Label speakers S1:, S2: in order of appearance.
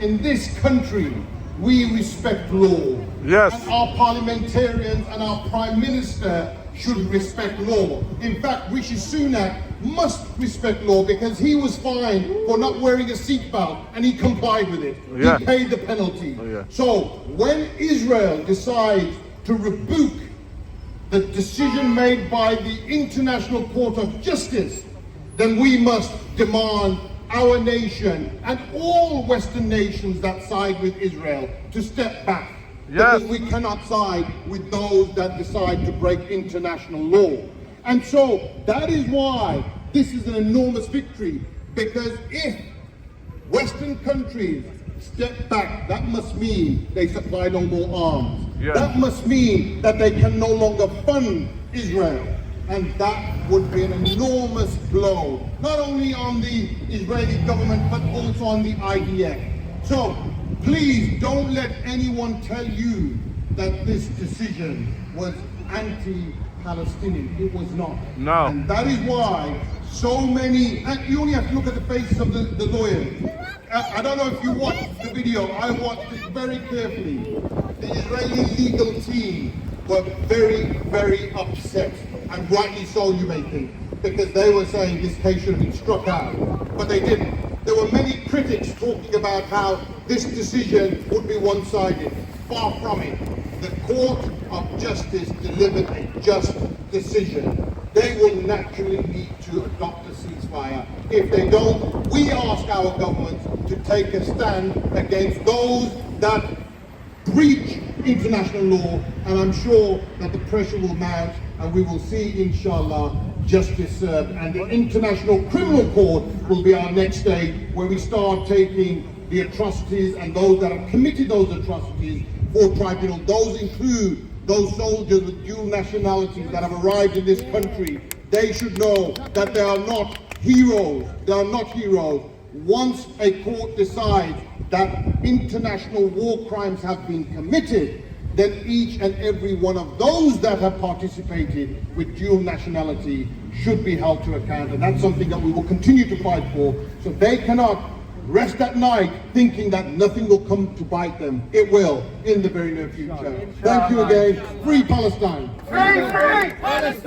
S1: in this country, we respect law.
S2: Yes.
S1: And our parliamentarians and our Prime Minister should respect law. In fact, Rishi Sunak must respect law because he was fined for not wearing a seatbelt and he complied with it.
S2: Yeah.
S1: He paid the penalty.
S2: Yeah.
S1: So when Israel decides to rebuke the decision made by the International Court of Justice, then we must demand our nation and all Western nations that side with Israel to step back.
S2: Yes.
S1: Because we cannot side with those that decide to break international law. And so that is why this is an enormous victory, because if Western countries step back, that must mean they supply no more arms.
S2: Yes.
S1: That must mean that they can no longer fund Israel. And that would be an enormous blow, not only on the Israeli government, but also on the IDF. So please don't let anyone tell you that this decision was anti-Palestinian. It was not.
S2: No.
S1: And that is why so many, and you only have to look at the faces of the lawyers. I don't know if you watched the video. I watched it very carefully. The Israeli legal team were very, very upset, and rightly so, you may think, because they were saying this case should have been struck out, but they didn't. There were many critics talking about how this decision would be one-sided. Far from it. The Court of Justice delivered a just decision. They will naturally need to adopt a ceasefire. If they don't, we ask our governments to take a stand against those that breach international law, and I'm sure that the pressure will mount and we will see, inshallah, justice served. And the International Criminal Court will be our next stage, where we start taking the atrocities and those that have committed those atrocities for tribunal. Those include those soldiers with dual nationalities that have arrived in this country. They should know that they are not heroes. They are not heroes. Once a court decides that international war crimes have been committed, then each and every one of those that have participated with dual nationality should be held to account. And that's something that we will continue to fight for. So they cannot rest at night thinking that nothing will come to bite them. It will in the very near future. Thank you again. Free Palestine.
S3: Free Palestine!